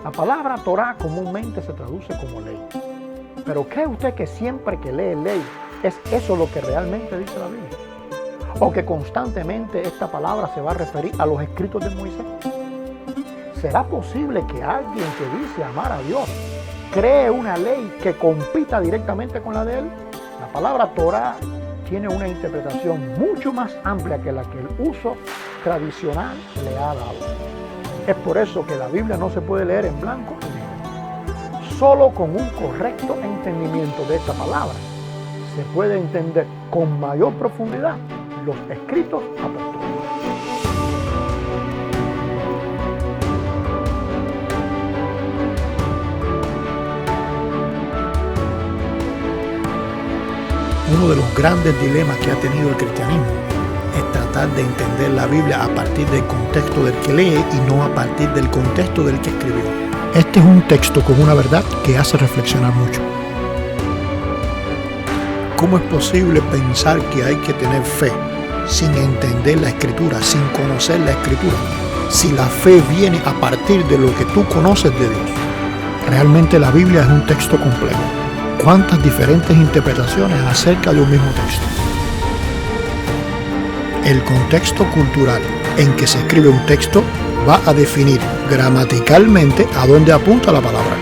La palabra Torah comúnmente se traduce como ley. Pero ¿cree usted que siempre que lee ley es eso lo que realmente dice la Biblia? ¿O que constantemente esta palabra se va a referir a los escritos de Moisés? ¿Será posible que alguien que dice amar a Dios cree una ley que compita directamente con la de él? La palabra Torah tiene una interpretación mucho más amplia que la que el uso tradicional le ha dado. Es por eso que la Biblia no se puede leer en blanco y negro. Solo con un correcto entendimiento de esta palabra se puede entender con mayor profundidad los escritos apostólicos. Uno de los grandes dilemas que ha tenido el cristianismo es tratar de entender la Biblia a partir del contexto del que lee y no a partir del contexto del que escribió. Este es un texto con una verdad que hace reflexionar mucho. ¿Cómo es posible pensar que hay que tener fe sin entender la Escritura, sin conocer la Escritura, si la fe viene a partir de lo que tú conoces de Dios? Realmente la Biblia es un texto complejo. ¿Cuántas diferentes interpretaciones acerca de un mismo texto? El contexto cultural en que se escribe un texto va a definir gramaticalmente a dónde apunta la palabra.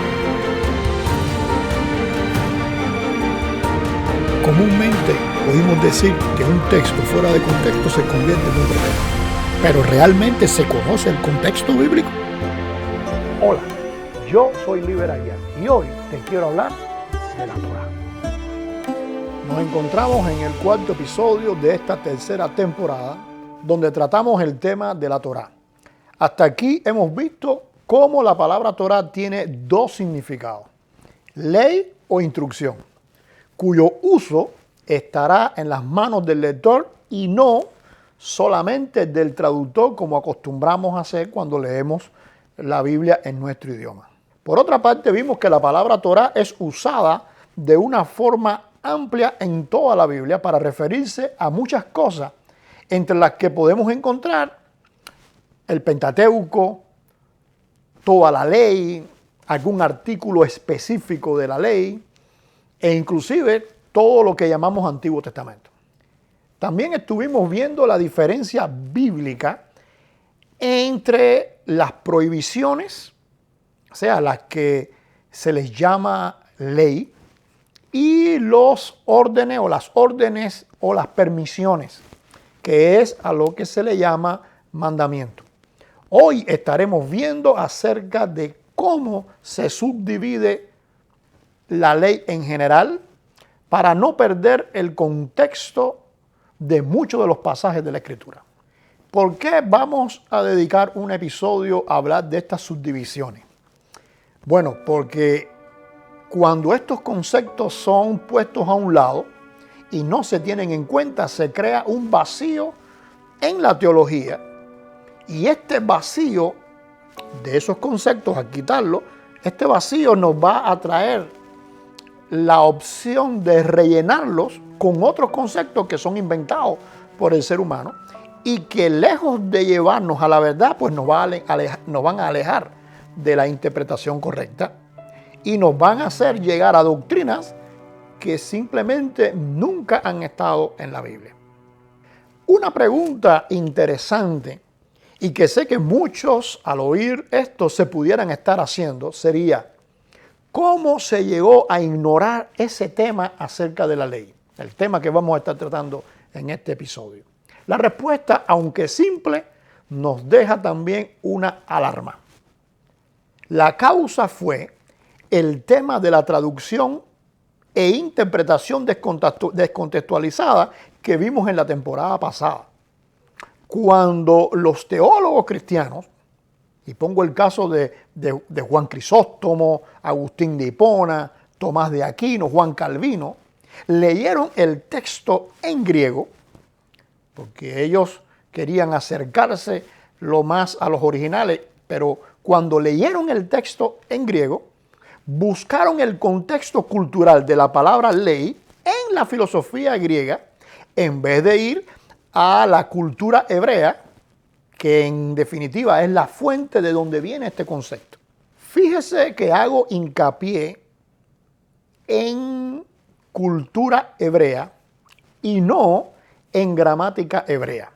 Comúnmente oímos decir que un texto fuera de contexto se convierte en un pretexto. ¿Pero realmente se conoce el contexto bíblico? Hola, yo soy Liber Aguiar y hoy te quiero hablar de la Torah. Nos encontramos en el cuarto episodio de esta tercera temporada, donde tratamos el tema de la Torah. Hasta aquí hemos visto cómo la palabra Torah tiene dos significados: ley o instrucción, cuyo uso estará en las manos del lector y no solamente del traductor, como acostumbramos a hacer cuando leemos la Biblia en nuestro idioma. Por otra parte, vimos que la palabra Torah es usada de una forma amplia en toda la Biblia para referirse a muchas cosas, entre las que podemos encontrar el Pentateuco, toda la ley, algún artículo específico de la ley e inclusive todo lo que llamamos Antiguo Testamento. También estuvimos viendo la diferencia bíblica entre las prohibiciones, o sea, las que se les llama ley, y los órdenes o las órdenes o las permisiones, que es a lo que se le llama mandamiento. Hoy estaremos viendo acerca de cómo se subdivide la ley en general para no perder el contexto de muchos de los pasajes de la Escritura. ¿Por qué vamos a dedicar un episodio a hablar de estas subdivisiones? Bueno, porque cuando estos conceptos son puestos a un lado y no se tienen en cuenta, se crea un vacío en la teología. Y este vacío de esos conceptos, al quitarlo, este vacío nos va a traer la opción de rellenarlos con otros conceptos que son inventados por el ser humano y que lejos de llevarnos a la verdad, pues nos van a alejar de la interpretación correcta y nos van a hacer llegar a doctrinas que simplemente nunca han estado en la Biblia. Una pregunta interesante y que sé que muchos al oír esto se pudieran estar haciendo sería: ¿cómo se llegó a ignorar ese tema acerca de la ley? El tema que vamos a estar tratando en este episodio. La respuesta, aunque simple, nos deja también una alarma. La causa fue el tema de la traducción e interpretación descontextualizada que vimos en la temporada pasada. Cuando los teólogos cristianos, y pongo el caso de Juan Crisóstomo, Agustín de Hipona, Tomás de Aquino, Juan Calvino, leyeron el texto en griego, porque ellos querían acercarse lo más a los originales, pero cuando leyeron el texto en griego, buscaron el contexto cultural de la palabra ley en la filosofía griega, en vez de ir a la cultura hebrea, que en definitiva es la fuente de donde viene este concepto. Fíjese que hago hincapié en cultura hebrea y no en gramática hebrea.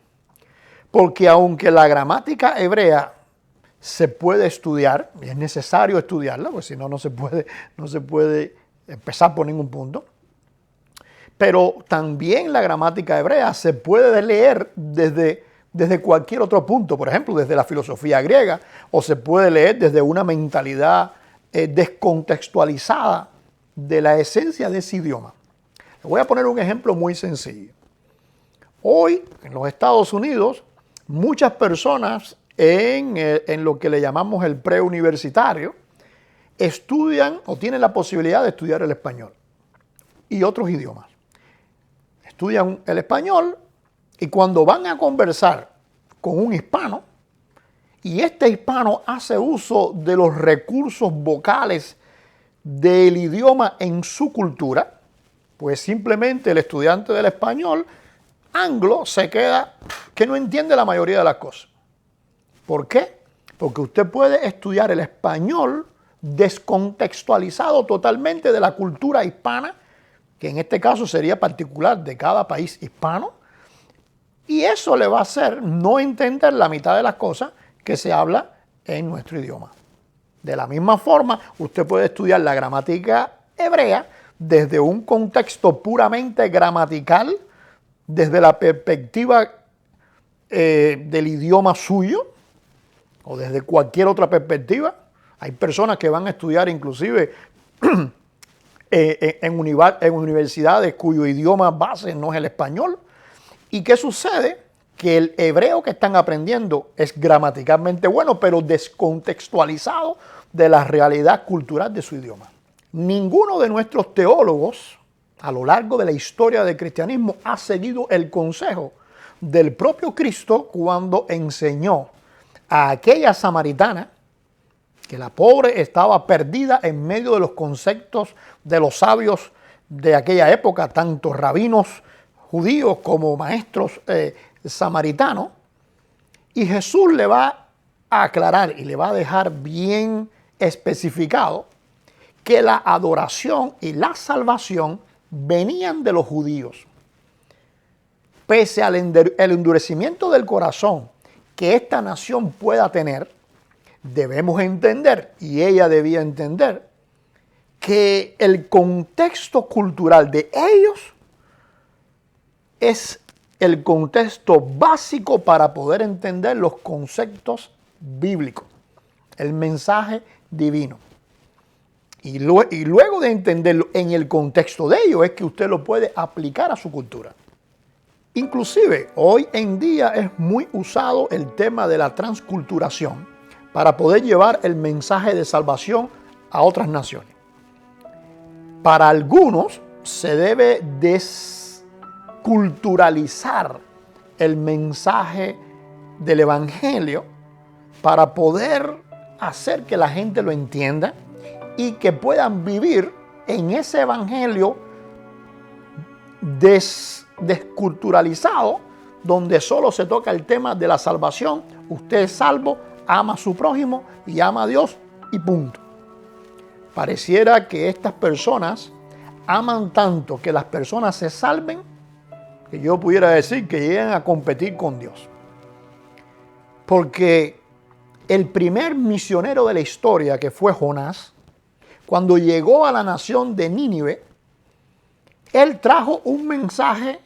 Porque aunque la gramática hebrea se puede estudiar, y es necesario estudiarla, pues si no, no se puede empezar por ningún punto. Pero también la gramática hebrea se puede leer desde cualquier otro punto, por ejemplo, desde la filosofía griega, o se puede leer desde una mentalidad descontextualizada de la esencia de ese idioma. Le voy a poner un ejemplo muy sencillo. Hoy, en los Estados Unidos, muchas personas en lo que le llamamos el preuniversitario estudian o tienen la posibilidad de estudiar el español y otros idiomas. Estudian el español y cuando van a conversar con un hispano y este hispano hace uso de los recursos vocales del idioma en su cultura, pues simplemente el estudiante del español anglo se queda que no entiende la mayoría de las cosas. ¿Por qué? Porque usted puede estudiar el español descontextualizado totalmente de la cultura hispana, que en este caso sería particular de cada país hispano, y eso le va a hacer no entender la mitad de las cosas que se habla en nuestro idioma. De la misma forma, usted puede estudiar la gramática hebrea desde un contexto puramente gramatical, desde la perspectiva del idioma suyo, o desde cualquier otra perspectiva. Hay personas que van a estudiar inclusive en universidades cuyo idioma base no es el español. ¿Y qué sucede? Que el hebreo que están aprendiendo es gramaticalmente bueno, pero descontextualizado de la realidad cultural de su idioma. Ninguno de nuestros teólogos a lo largo de la historia del cristianismo ha seguido el consejo del propio Cristo cuando enseñó a aquella samaritana que la pobre estaba perdida en medio de los conceptos de los sabios de aquella época, tanto rabinos judíos como maestros samaritanos, y Jesús le va a aclarar y le va a dejar bien especificado que la adoración y la salvación venían de los judíos. Pese al endurecimiento del corazón que esta nación pueda tener, debemos entender, y ella debía entender, que el contexto cultural de ellos es el contexto básico para poder entender los conceptos bíblicos, el mensaje divino. Y luego de entenderlo en el contexto de ello es que usted lo puede aplicar a su cultura. Inclusive, hoy en día es muy usado el tema de la transculturación para poder llevar el mensaje de salvación a otras naciones. Para algunos se debe desculturalizar el mensaje del evangelio para poder hacer que la gente lo entienda y que puedan vivir en ese evangelio desculturalizado, donde solo se toca el tema de la salvación. Usted es salvo, ama a su prójimo y ama a Dios y punto. Pareciera que estas personas aman tanto que las personas se salven, que yo pudiera decir que llegan a competir con Dios. Porque el primer misionero de la historia, que fue Jonás, cuando llegó a la nación de Nínive, él trajo un mensaje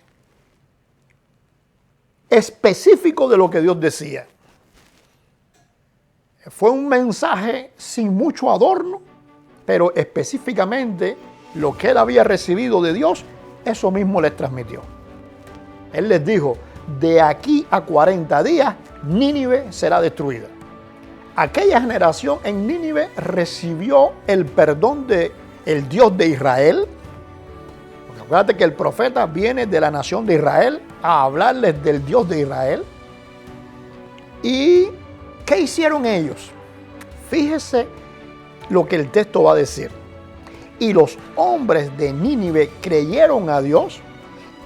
específico de lo que Dios decía. Fue un mensaje sin mucho adorno, pero específicamente lo que él había recibido de Dios, eso mismo les transmitió. Él les dijo, de aquí a 40 días, Nínive será destruida. Aquella generación en Nínive recibió el perdón del Dios de Israel. Porque acuérdate que el profeta viene de la nación de Israel a hablarles del Dios de Israel. ¿Y qué hicieron ellos? Fíjese lo que el texto va a decir. Y los hombres de Nínive creyeron a Dios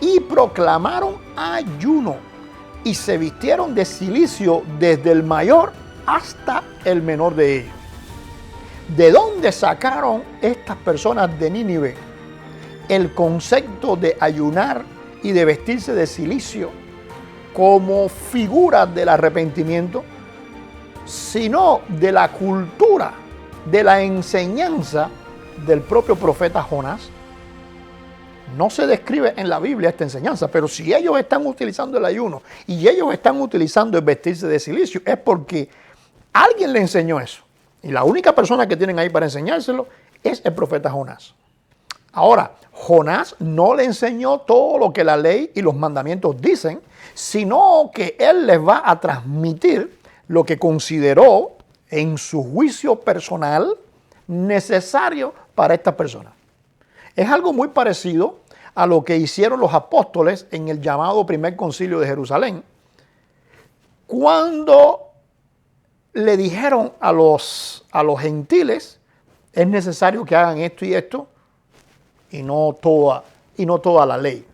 y proclamaron ayuno y se vistieron de cilicio desde el mayor hasta el menor de ellos. ¿De dónde sacaron estas personas de Nínive el concepto de ayunar y de vestirse de cilicio como figura del arrepentimiento? Sino de la cultura, de la enseñanza del propio profeta Jonás. No se describe en la Biblia esta enseñanza, pero si ellos están utilizando el ayuno y ellos están utilizando el vestirse de cilicio, es porque alguien le enseñó eso. Y la única persona que tienen ahí para enseñárselo es el profeta Jonás. Ahora, Jonás no le enseñó todo lo que la ley y los mandamientos dicen, sino que él les va a transmitir lo que consideró en su juicio personal necesario para estas personas. Es algo muy parecido a lo que hicieron los apóstoles en el llamado primer concilio de Jerusalén, cuando le dijeron a los gentiles, es necesario que hagan esto y esto, y no toda la ley.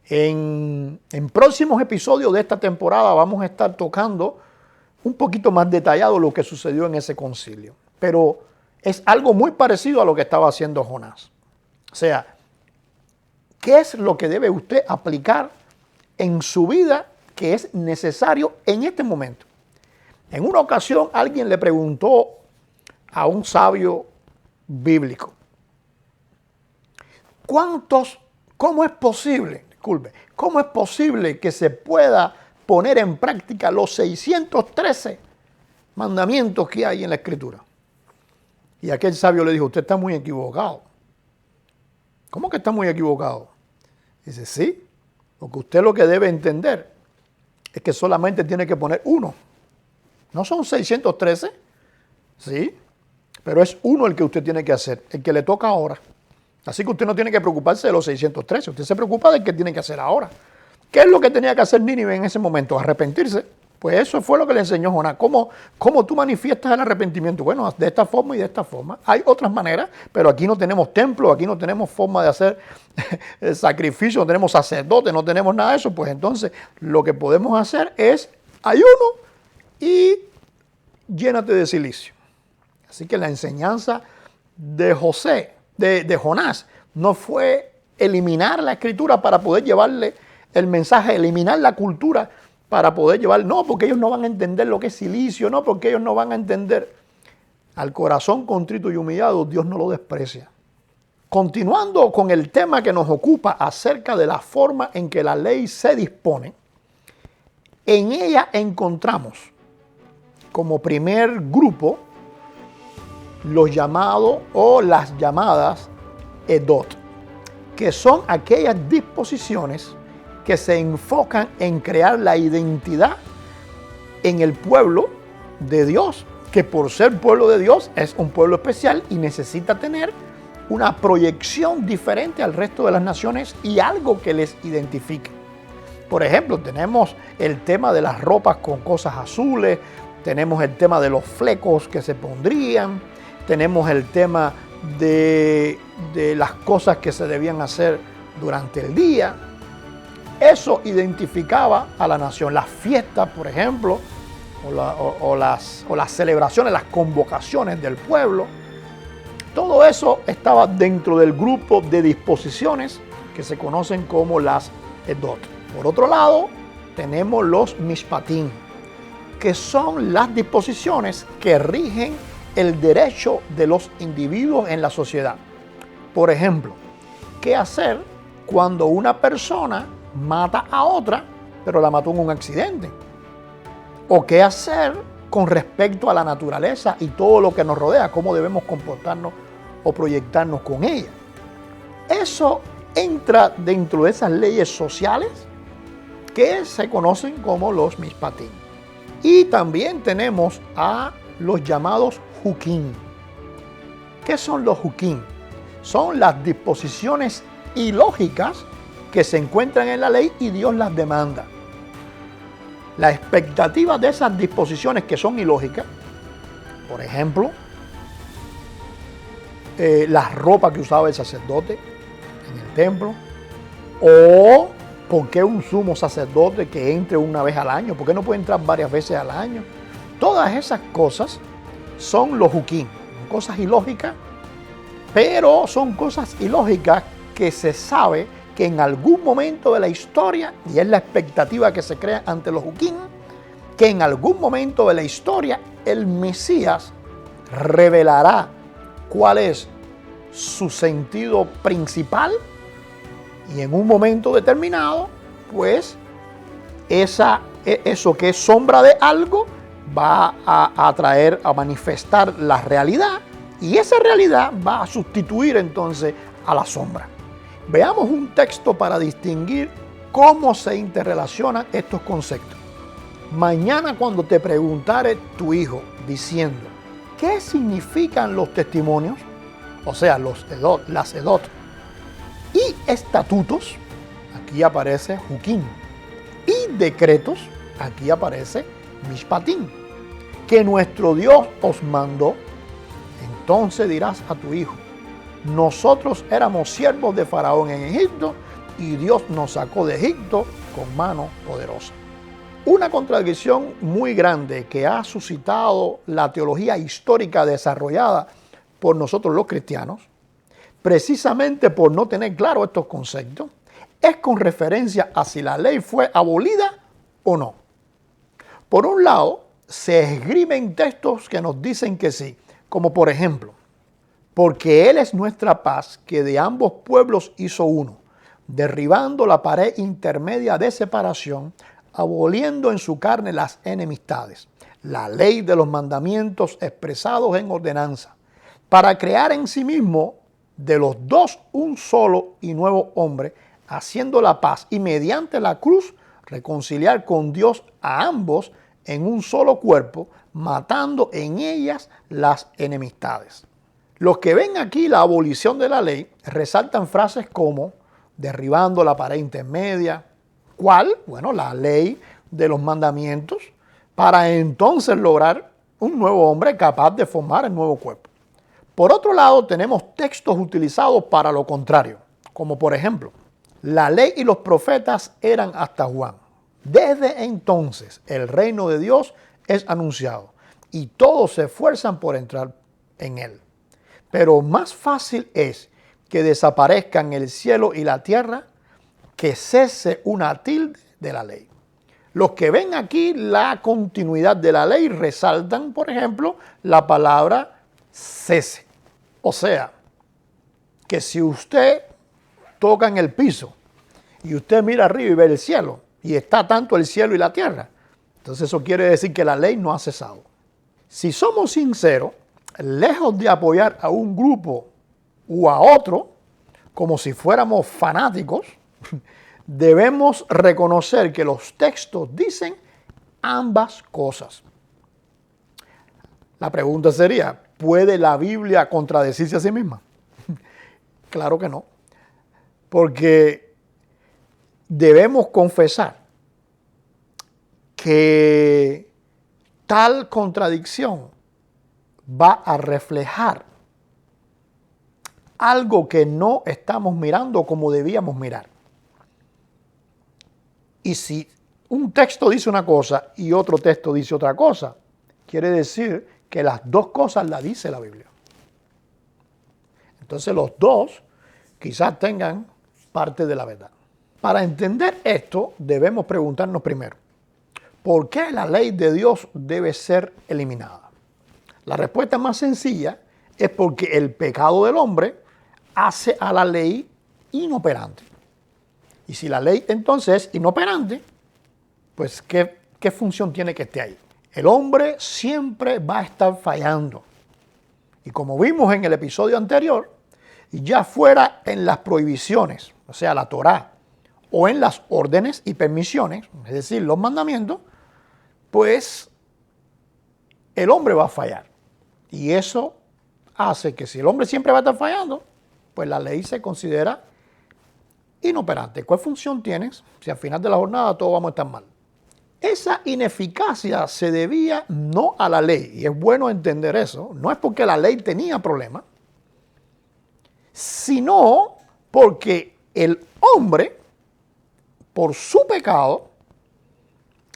En próximos episodios de esta temporada vamos a estar tocando un poquito más detallado lo que sucedió en ese concilio. Pero es algo muy parecido a lo que estaba haciendo Jonás. O sea, ¿qué es lo que debe usted aplicar en su vida que es necesario en este momento? En una ocasión alguien le preguntó a un sabio bíblico, ¿cómo es posible que se pueda poner en práctica los 613 mandamientos que hay en la Escritura? Y aquel sabio le dijo, usted está muy equivocado. ¿Cómo que está muy equivocado? Dice, sí, porque usted lo que debe entender es que solamente tiene que poner uno. ¿No son 613? Sí, pero es uno el que usted tiene que hacer, el que le toca ahora. Así que usted no tiene que preocuparse de los 613, usted se preocupa del que tiene que hacer ahora. ¿Qué es lo que tenía que hacer Nínive en ese momento? Arrepentirse. Pues eso fue lo que le enseñó Jonás. ¿Cómo tú manifiestas el arrepentimiento? Bueno, de esta forma y de esta forma. Hay otras maneras, pero aquí no tenemos templo, aquí no tenemos forma de hacer sacrificio, no tenemos sacerdote, no tenemos nada de eso. Pues entonces lo que podemos hacer es ayuno y llénate de cilicio. Así que la enseñanza de Jonás no fue eliminar la escritura para poder llevarle el mensaje, eliminar la cultura para poder llevar, no, porque ellos no van a entender lo que es cilicio, no, porque ellos no van a entender. Al corazón contrito y humillado, Dios no lo desprecia. Continuando con el tema que nos ocupa acerca de la forma en que la ley se dispone, en ella encontramos como primer grupo los llamados o las llamadas edot, que son aquellas disposiciones que se enfocan en crear la identidad en el pueblo de Dios, que por ser pueblo de Dios es un pueblo especial y necesita tener una proyección diferente al resto de las naciones y algo que les identifique. Por ejemplo, tenemos el tema de las ropas con cosas azules, tenemos el tema de los flecos que se pondrían, tenemos el tema de las cosas que se debían hacer durante el día. Eso identificaba a la nación. Las fiestas, por ejemplo, o las celebraciones, las convocaciones del pueblo, todo eso estaba dentro del grupo de disposiciones que se conocen como las edot. Por otro lado, tenemos los mishpatim, que son las disposiciones que rigen el derecho de los individuos en la sociedad. Por ejemplo, ¿qué hacer cuando una persona mata a otra, pero la mató en un accidente? ¿O qué hacer con respecto a la naturaleza y todo lo que nos rodea? ¿Cómo debemos comportarnos o proyectarnos con ella? Eso entra dentro de esas leyes sociales que se conocen como los mishpatim. Y también tenemos a los llamados hukim. ¿Qué son los hukim? Son las disposiciones ilógicas que se encuentran en la ley y Dios las demanda. La expectativa de esas disposiciones que son ilógicas, por ejemplo, la ropa que usaba el sacerdote en el templo, o por qué un sumo sacerdote que entre una vez al año, por qué no puede entrar varias veces al año. Todas esas cosas son los juquín. Cosas ilógicas, pero son cosas ilógicas que se sabe que en algún momento de la historia, y es la expectativa que se crea ante los juquín, que en algún momento de la historia el Mesías revelará cuál es su sentido principal, y en un momento determinado, pues eso que es sombra de algo va a traer, a manifestar la realidad, y esa realidad va a sustituir entonces a la sombra. Veamos un texto para distinguir cómo se interrelacionan estos conceptos. Mañana, cuando te preguntare tu hijo diciendo, ¿qué significan los testimonios? O sea, las edot y estatutos, aquí aparece juquín, y decretos, aquí aparece mishpatim, que nuestro Dios os mandó. Entonces dirás a tu hijo, nosotros éramos siervos de Faraón en Egipto, y Dios nos sacó de Egipto con mano poderosa. Una contradicción muy grande que ha suscitado la teología histórica desarrollada por nosotros los cristianos, precisamente por no tener claro estos conceptos, es con referencia a si la ley fue abolida o no. Por un lado, se esgrimen textos que nos dicen que sí, como por ejemplo, porque Él es nuestra paz, que de ambos pueblos hizo uno, derribando la pared intermedia de separación, aboliendo en su carne las enemistades, la ley de los mandamientos expresados en ordenanza, para crear en sí mismo de los dos un solo y nuevo hombre, haciendo la paz y mediante la cruz reconciliar con Dios a ambos en un solo cuerpo, matando en ellas las enemistades. Los que ven aquí la abolición de la ley resaltan frases como derribando la pared intermedia. ¿Cuál? Bueno, la ley de los mandamientos, para entonces lograr un nuevo hombre capaz de formar el nuevo cuerpo. Por otro lado, tenemos textos utilizados para lo contrario, como por ejemplo, la ley y los profetas eran hasta Juan. Desde entonces el reino de Dios es anunciado y todos se esfuerzan por entrar en él. Pero más fácil es que desaparezcan el cielo y la tierra que cese una tilde de la ley. Los que ven aquí la continuidad de la ley resaltan, por ejemplo, la palabra cese. O sea, que si usted toca en el piso y usted mira arriba y ve el cielo, y está tanto el cielo y la tierra, entonces eso quiere decir que la ley no ha cesado. Si somos sinceros, lejos de apoyar a un grupo u a otro, como si fuéramos fanáticos, debemos reconocer que los textos dicen ambas cosas. La pregunta sería, ¿puede la Biblia contradecirse a sí misma? Claro que no, porque debemos confesar que tal contradicción va a reflejar algo que no estamos mirando como debíamos mirar. Y si un texto dice una cosa y otro texto dice otra cosa, quiere decir que las dos cosas las dice la Biblia. Entonces los dos quizás tengan parte de la verdad. Para entender esto, debemos preguntarnos primero, ¿por qué la ley de Dios debe ser eliminada? La respuesta más sencilla es porque el pecado del hombre hace a la ley inoperante. Y si la ley entonces es inoperante, pues ¿qué función tiene que esté ahí? El hombre siempre va a estar fallando. Y como vimos en el episodio anterior, ya fuera en las prohibiciones, o sea, la Torá, o en las órdenes y permisiones, es decir, los mandamientos, pues el hombre va a fallar. Y eso hace que si el hombre siempre va a estar fallando, pues la ley se considera inoperante. ¿Cuál función tienes si al final de la jornada todos vamos a estar mal? Esa ineficacia se debía no a la ley, y es bueno entender eso, no es porque la ley tenía problemas, sino porque el hombre, por su pecado,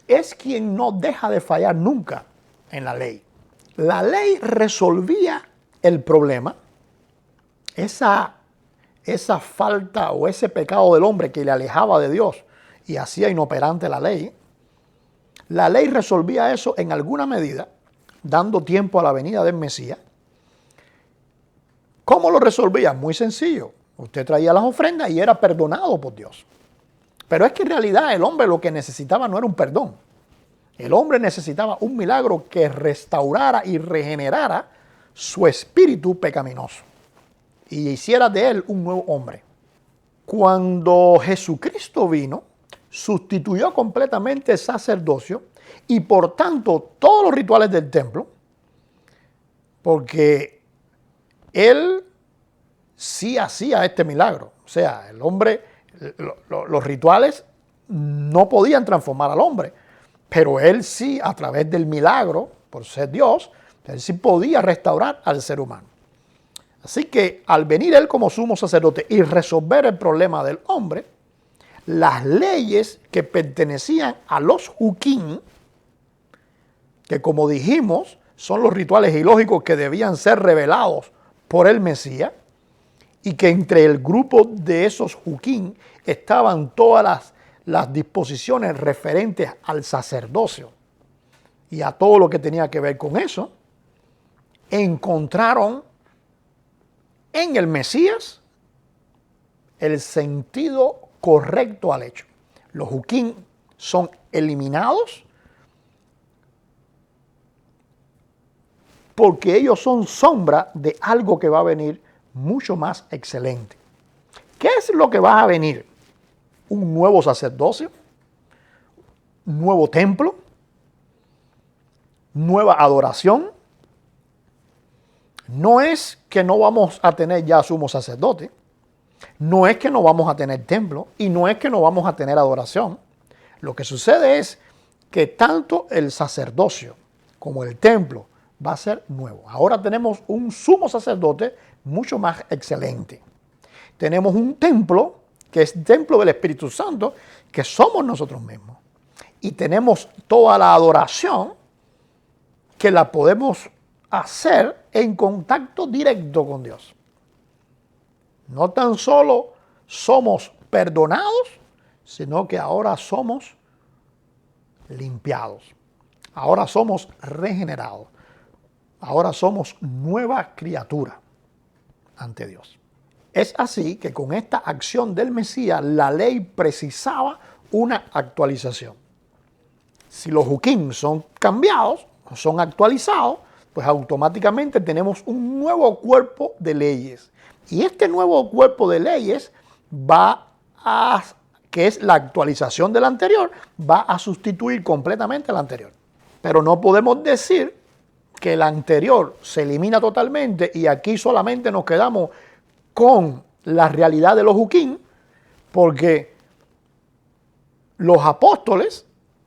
es quien no deja de fallar nunca en la ley. La ley resolvía el problema, esa falta o ese pecado del hombre que le alejaba de Dios y hacía inoperante la ley. La ley resolvía eso en alguna medida, dando tiempo a la venida del Mesías. ¿Cómo lo resolvía? Muy sencillo. Usted traía las ofrendas y era perdonado por Dios. Pero es que en realidad el hombre lo que necesitaba no era un perdón. El hombre necesitaba un milagro que restaurara y regenerara su espíritu pecaminoso y hiciera de él un nuevo hombre. Cuando Jesucristo vino, sustituyó completamente el sacerdocio y por tanto todos los rituales del templo, porque él sí hacía este milagro. O sea, el hombre, los rituales no podían transformar al hombre, pero él sí, a través del milagro, por ser Dios, él sí podía restaurar al ser humano. Así que al venir él como sumo sacerdote y resolver el problema del hombre, las leyes que pertenecían a los Juquín, que como dijimos, son los rituales ilógicos que debían ser revelados por el Mesías, y que entre el grupo de esos Juquín estaban todas las disposiciones referentes al sacerdocio y a todo lo que tenía que ver con eso, encontraron en el Mesías el sentido correcto al hecho. Los Juquín son eliminados porque ellos son sombra de algo que va a venir mucho más excelente. ¿Qué es lo que va a venir? Un nuevo sacerdocio, un nuevo templo, nueva adoración. No es que no vamos a tener ya sumo sacerdote, no es que no vamos a tener templo y no es que no vamos a tener adoración. Lo que sucede es que tanto el sacerdocio como el templo va a ser nuevo. Ahora tenemos un sumo sacerdote mucho más excelente. Tenemos un templo que es templo del Espíritu Santo, que somos nosotros mismos. Y tenemos toda la adoración que la podemos hacer en contacto directo con Dios. No tan solo somos perdonados, sino que ahora somos limpiados. Ahora somos regenerados. Ahora somos nueva criatura ante Dios. Es así que con esta acción del Mesías, la ley precisaba una actualización. Si los Juquín son cambiados, son actualizados, pues automáticamente tenemos un nuevo cuerpo de leyes. Y este nuevo cuerpo de leyes que es la actualización del anterior, va a sustituir completamente al anterior. Pero no podemos decir que el anterior se elimina totalmente y aquí solamente nos quedamos con la realidad de los Juquín, porque los apóstoles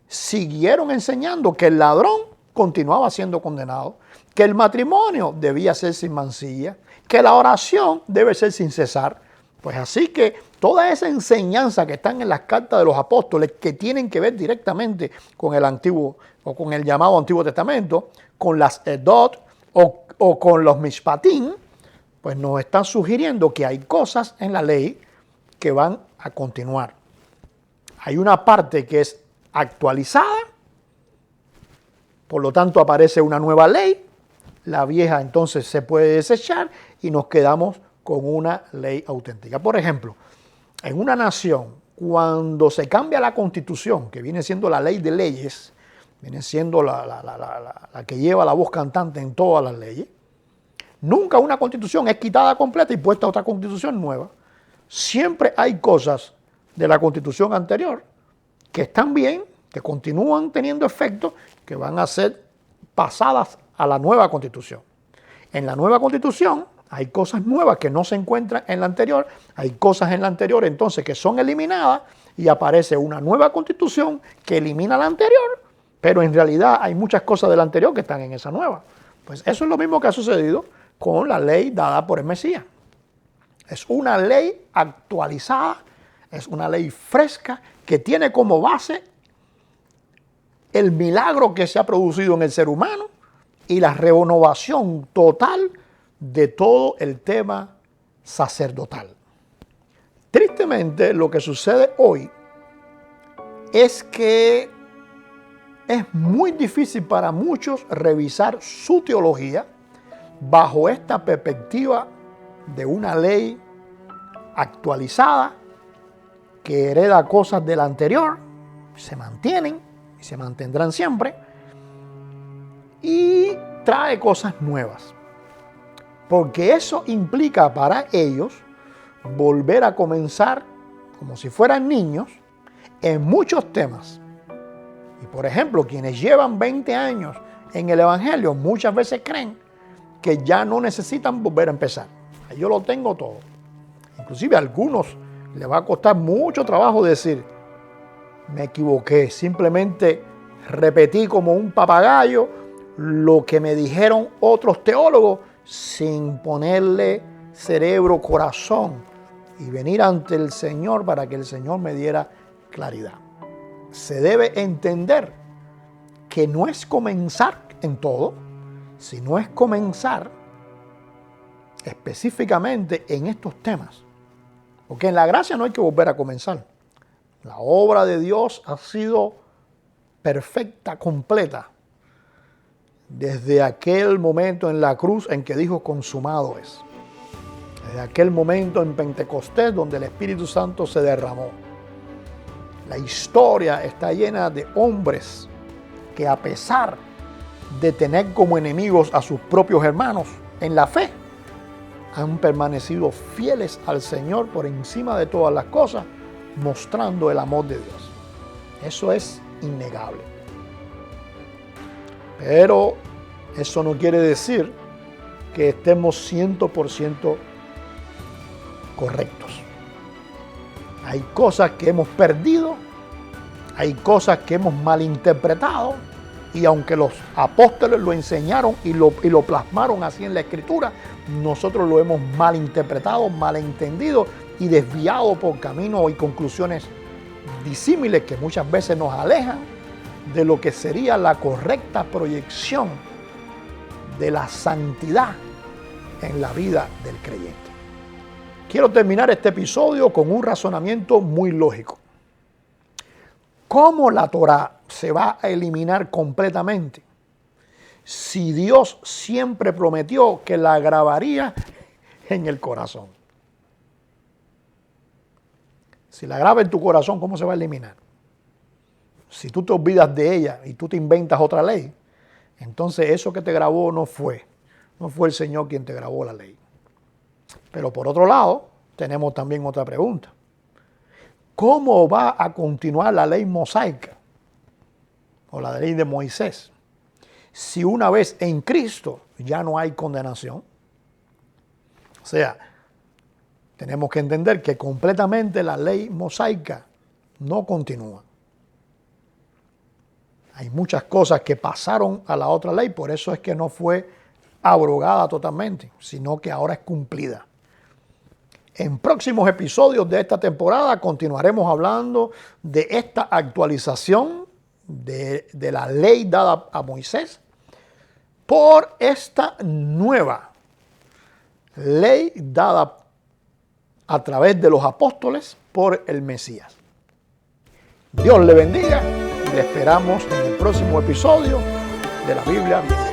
siguieron enseñando que el ladrón continuaba siendo condenado, que el matrimonio debía ser sin mancilla, que la oración debe ser sin cesar. Pues así que toda esa enseñanza que están en las cartas de los apóstoles, que tienen que ver directamente con el antiguo o con el llamado Antiguo Testamento, con las Edot o con los Mishpatim, pues nos están sugiriendo que hay cosas en la ley que van a continuar. Hay una parte que es actualizada, por lo tanto aparece una nueva ley, la vieja entonces se puede desechar y nos quedamos con una ley auténtica. Por ejemplo, en una nación, cuando se cambia la constitución, que viene siendo la ley de leyes, viene siendo la que lleva la voz cantante en todas las leyes, nunca una constitución es quitada completa y puesta otra constitución nueva. Siempre hay cosas de la constitución anterior que están bien, que continúan teniendo efecto, que van a ser pasadas a la nueva constitución. En la nueva constitución hay cosas nuevas que no se encuentran en la anterior, hay cosas en la anterior entonces que son eliminadas y aparece una nueva constitución que elimina la anterior, pero en realidad hay muchas cosas de la anterior que están en esa nueva. Pues eso es lo mismo que ha sucedido con la ley dada por el Mesías. Es una ley actualizada, es una ley fresca que tiene como base el milagro que se ha producido en el ser humano y la renovación total de todo el tema sacerdotal. Tristemente, lo que sucede hoy es que es muy difícil para muchos revisar su teología bajo esta perspectiva de una ley actualizada que hereda cosas de la anterior, se mantienen y se mantendrán siempre, y trae cosas nuevas. Porque eso implica para ellos volver a comenzar como si fueran niños en muchos temas. Y por ejemplo, quienes llevan 20 años en el Evangelio muchas veces creen que ya no necesitan volver a empezar. Yo lo tengo todo. Inclusive a algunos les va a costar mucho trabajo decir, me equivoqué, simplemente repetí como un papagayo lo que me dijeron otros teólogos sin ponerle cerebro, corazón y venir ante el Señor para que el Señor me diera claridad. Se debe entender que no es comenzar en todo, sino es comenzar específicamente en estos temas. Porque en la gracia no hay que volver a comenzar. La obra de Dios ha sido perfecta, completa, desde aquel momento en la cruz en que dijo consumado es. Desde aquel momento en Pentecostés donde el Espíritu Santo se derramó. La historia está llena de hombres que a pesar de tener como enemigos a sus propios hermanos en la fe, han permanecido fieles al Señor por encima de todas las cosas, mostrando el amor de Dios. Eso es innegable. Pero eso no quiere decir que estemos 100% correctos. Hay cosas que hemos perdido, hay cosas que hemos malinterpretado, y aunque los apóstoles lo enseñaron y lo plasmaron así en la Escritura, nosotros lo hemos malinterpretado, malentendido y desviado por caminos y conclusiones disímiles que muchas veces nos alejan de lo que sería la correcta proyección de la santidad en la vida del creyente. Quiero terminar este episodio con un razonamiento muy lógico. ¿Cómo la Torá se va a eliminar completamente si Dios siempre prometió que la grabaría en el corazón? Si la graba en tu corazón, ¿cómo se va a eliminar? Si tú te olvidas de ella y tú te inventas otra ley, entonces eso que te grabó no fue el Señor quien te grabó la ley. Pero por otro lado, tenemos también otra pregunta. ¿Cómo va a continuar la ley mosaica o la ley de Moisés si una vez en Cristo ya no hay condenación? O sea, tenemos que entender que completamente la ley mosaica no continúa. Hay muchas cosas que pasaron a la otra ley, por eso es que no fue abrogada totalmente, sino que ahora es cumplida. En próximos episodios de esta temporada continuaremos hablando de esta actualización de la ley dada a Moisés por esta nueva ley dada a través de los apóstoles por el Mesías. Dios le bendiga y le esperamos en el próximo episodio de la Biblia Bien.